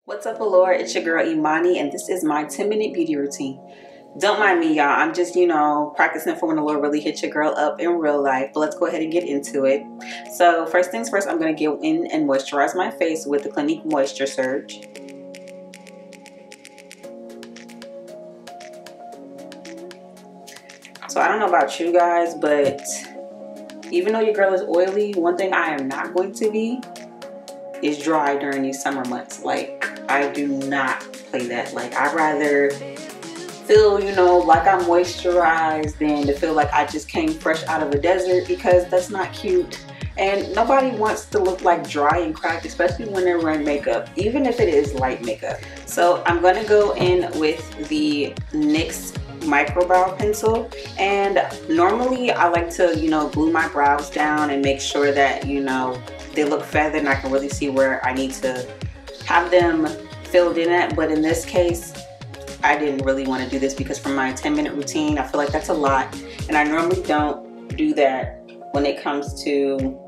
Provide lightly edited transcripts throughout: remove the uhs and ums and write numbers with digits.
What's up, Allure? It's your girl Imani, and this is my 10-minute beauty routine. Don't mind me, y'all. I'm just, practicing for when the Lord really hits your girl up in real life. But let's go ahead and get into it. So first things first, I'm going to go in and moisturize my face with the Clinique Moisture Surge. So I don't know about you guys, but even though your girl is oily, one thing I am not going to be is dry during these summer months. Like, I do not play that. Like, I'd rather feel, like I'm moisturized than to feel like I just came fresh out of a desert, because that's not cute. And nobody wants to look like dry and cracked, especially when they're wearing makeup, even if it is light makeup. So I'm gonna go in with the NYX micro brow pencil, and normally I like to glue my brows down and make sure that they look feathered and I can really see where I need to have them filled in at. But in this case, I didn't really want to do this because for my 10-minute routine, I feel like that's a lot, and I normally don't do that when it comes to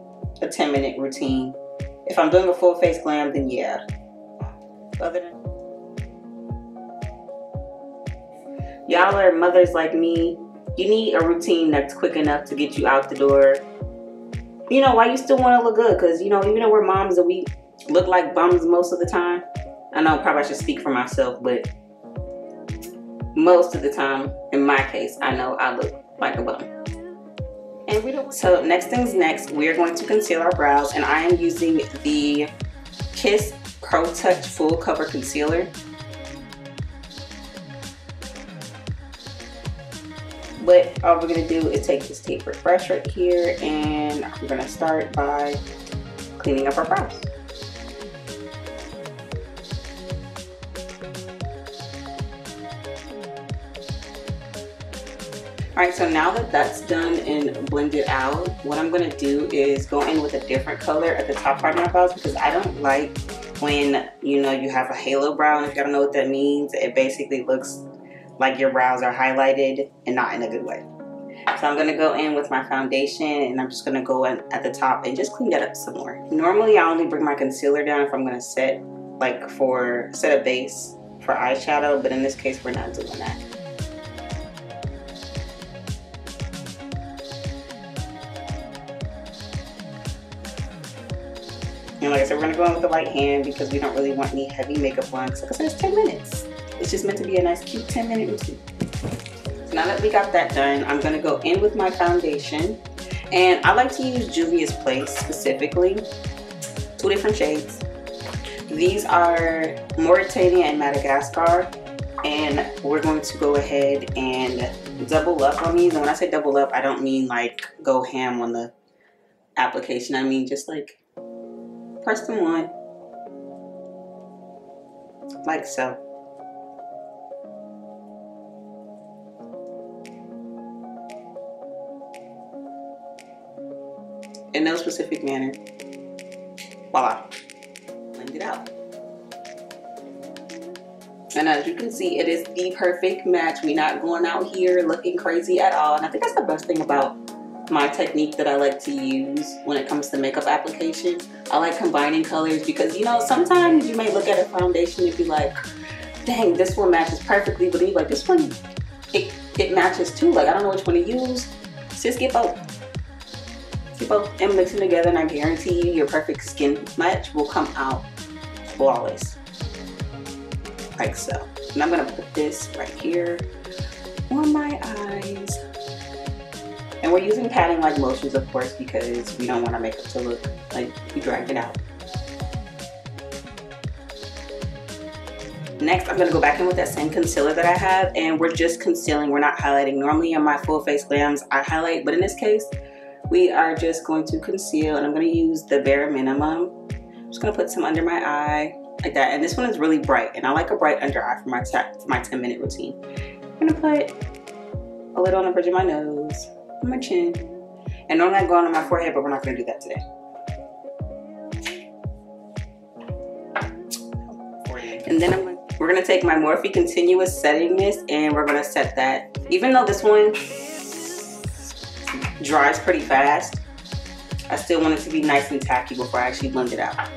a 10-minute routine. If I'm doing a full face glam, then yeah. Other than y'all are mothers like me, you need a routine that's quick enough to get you out the door. Why you still want to look good? Because even though we're moms and we look like bums most of the time, I know probably I should speak for myself, but most of the time, in my case, I know I look like a bum. And we don't. So next things next, we are going to conceal our brows, and I am using the Kiss Pro Touch Full Cover Concealer. But all we're gonna do is take this tapered brush right here, and I'm gonna start by cleaning up our brows. Alright, so now that that's done and blended out, what I'm going to do is go in with a different color at the top part of my brows, because I don't like when, you have a halo brow, and if you don't know what that means, it basically looks like your brows are highlighted and not in a good way. So I'm going to go in with my foundation, and I'm just going to go in at the top and just clean that up some more. Normally, I only bring my concealer down if I'm going to set a base for eyeshadow, but in this case, we're not doing that. And like I said, we're going to go in with the light hand because we don't really want any heavy makeup on. Because like I said, it's 10 minutes. It's just meant to be a nice, cute 10-minute routine. So now that we got that done, I'm going to go in with my foundation. And I like to use Juvia's Place specifically. 2 different shades. These are Mauritania and Madagascar. And we're going to go ahead and double up on these. And when I say double up, I don't mean like go ham on the application. I mean just like press them on, like so. In no specific manner. Voila. Blend it out. And as you can see, it is the perfect match. We're not going out here looking crazy at all. And I think that's the best thing about my technique that I like to use when it comes to makeup applications. I like combining colors because sometimes you may look at a foundation and be like, dang, this one matches perfectly, but you're like, this one it matches too. Like, I don't know which one to use. Just get both. Get both and mix them together, and I guarantee you your perfect skin match will come out flawless. Like so. And I'm gonna put this right here on my eyes. And we're using patting like motions, of course, because we don't want our makeup to look like we dragged it out. Next, I'm going to go back in with that same concealer that I have, and we're just concealing. We're not highlighting. Normally in my full face glams, I highlight, but in this case, we are just going to conceal, and I'm going to use the bare minimum. I'm just going to put some under my eye like that. And this one is really bright, and I like a bright under eye for my 10-minute routine. I'm going to put a little on the bridge of my nose, on my chin, and normally I go on my forehead, but we're not going to do that today. And then we're going to take my Morphe Continuous Setting Mist, and we're going to set that. Even though this one dries pretty fast, I still want it to be nice and tacky before I actually blend it out.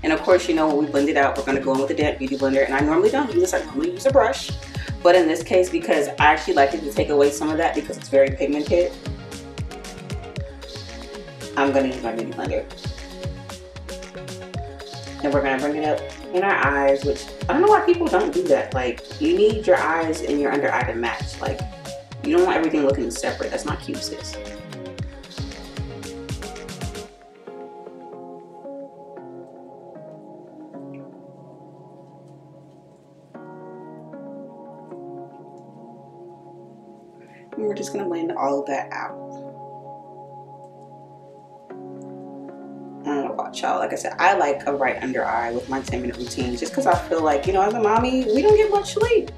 And of course, you know, when we blend it out, we're gonna go in with a damp beauty blender. And I normally don't use this, I normally use a brush. But in this case, because I actually like it to take away some of that because it's very pigmented, I'm gonna use my beauty blender. And we're gonna bring it up in our eyes, which I don't know why people don't do that. Like, you need your eyes and your under eye to match. Like, you don't want everything looking separate. That's not cute, sis. And we're just gonna blend all of that out. I don't know about y'all. Like I said, I like a right under eye with my 10-minute routine just because I feel like, you know, as a mommy, we don't get much sleep.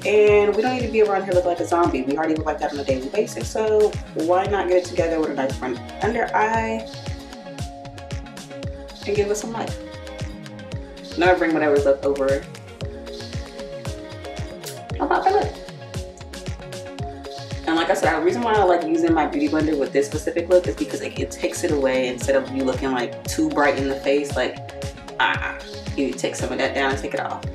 And we don't need to be around here looking like a zombie. We already look like that on a daily basis. So why not get it together with a nice front under eye and give us some life? Now I bring whatever's left over about that look. And like I said, the reason why I like using my beauty blender with this specific look is because it takes it away. Instead of you looking like too bright in the face, like, you take some of that down and take it off.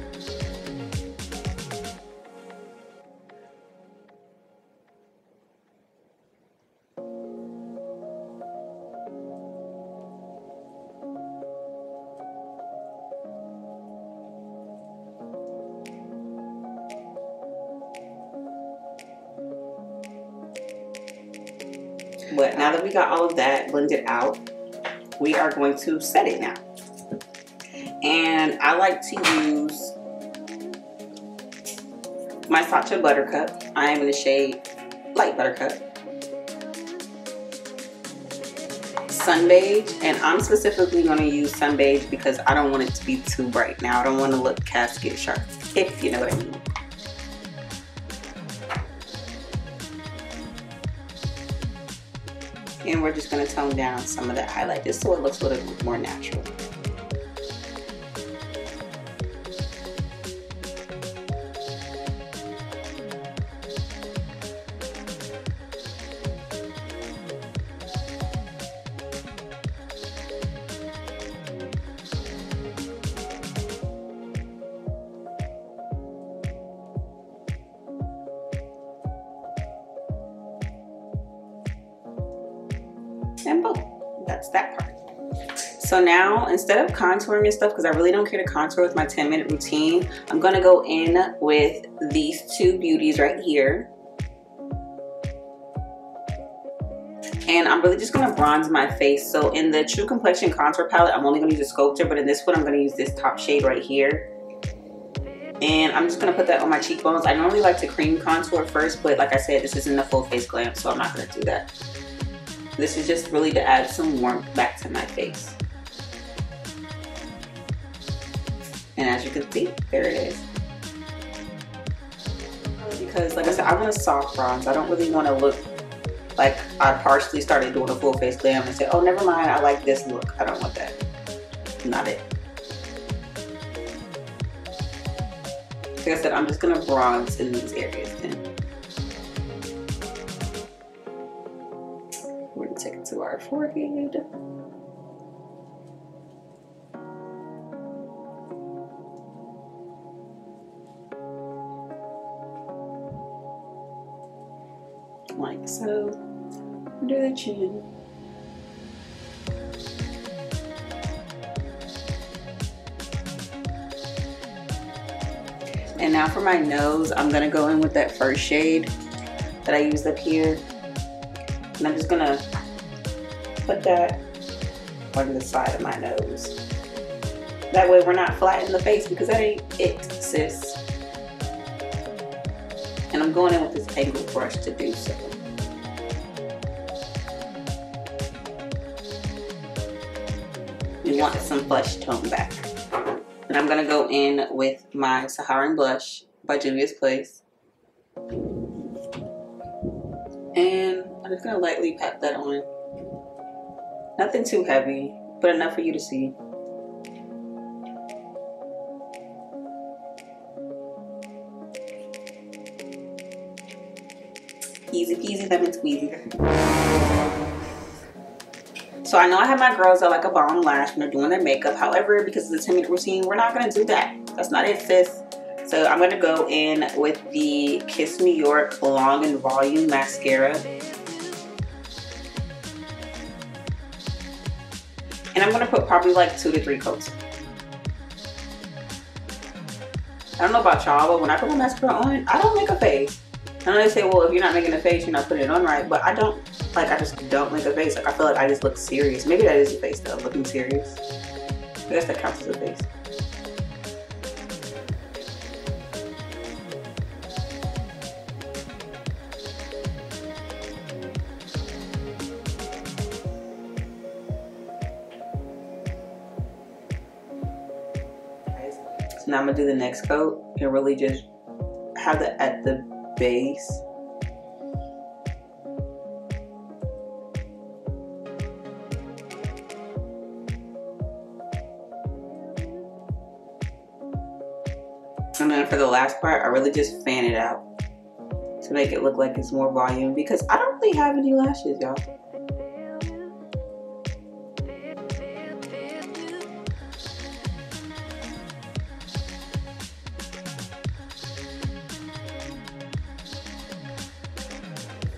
But now that we got all of that blended out, we are going to set it now. And I like to use my Sacha Buttercup. I am in the shade Light Buttercup. Sun Beige, and I'm specifically going to use Sun Beige because I don't want it to be too bright. Now I don't want to look casket sharp, if you know what I mean. And we're just going to tone down some of that highlight just so it looks a little more natural. And boom, that's that part. So now, instead of contouring and stuff, because I really don't care to contour with my 10-minute routine, I'm gonna go in with these two beauties right here. And I'm really just gonna bronze my face. So in the True Complexion contour palette, I'm only gonna use a sculptor, but in this one, I'm gonna use this top shade right here. And I'm just gonna put that on my cheekbones. I normally like to cream contour first, but like I said, this isn't a full face glam, so I'm not gonna do that. This is just really to add some warmth back to my face. And as you can see, there it is. Because like I said, I want a soft bronze. I don't really want to look like I partially started doing a full face glam and say, oh, never mind, I like this look. I don't want that. Not it. Like I said, I'm just gonna bronze in these areas then. We're gonna take it to our forehead. Like so, under the chin. And now for my nose, I'm gonna go in with that first shade that I used up here. And I'm just gonna put that on the side of my nose. That way we're not flat in the face, because that ain't it, sis. And I'm going in with this angled brush to do so. You want some flesh tone back. And I'm gonna go in with my Saharan blush by Juvia's Place. And I'm just gonna lightly pat that on. Nothing too heavy, but enough for you to see. Easy peasy lemon squeezy. So I know I have my girls that like a bomb lash when they're doing their makeup. However, because it's a 10-minute routine, we're not going to do that. That's not it, sis. So I'm going to go in with the Kiss New York Long and Volume Mascara. And I'm going to put probably like 2 to 3 coats. I don't know about y'all, but when I put my mascara on, I don't make a face. I know they say, well, if you're not making a face, you're not putting it on right. But I don't, like, I just don't make a face. Like, I feel like I just look serious. Maybe that is a face, though, looking serious. I guess that counts as a face. So now I'm going to do the next coat and really just have it at the base. And then for the last part, I really just fan it out to make it look like it's more volume, because I don't really have any lashes, y'all.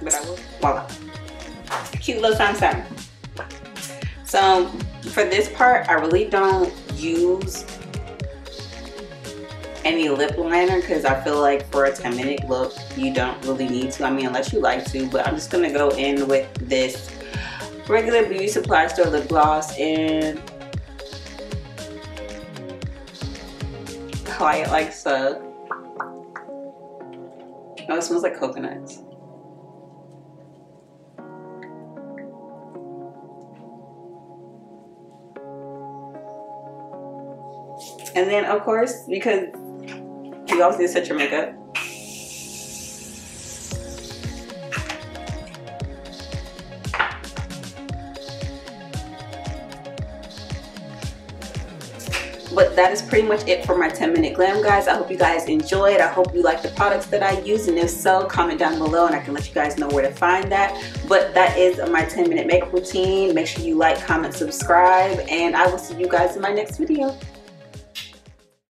But I will, voila. Cute little something. So for this part, I really don't use any lip liner because I feel like for a 10-minute look, you don't really need to. I mean, unless you like to, but I'm just gonna go in with this regular beauty supply store lip gloss and apply it like so. Oh, it smells like coconuts. And then, of course, because you always need to set your makeup, but that is pretty much it for my 10-minute glam, guys. I hope you guys enjoyed. I hope you like the products that I use, and if so, comment down below and I can let you guys know where to find that. But that is my 10-minute makeup routine. Make sure you like, comment, subscribe, and I will see you guys in my next video.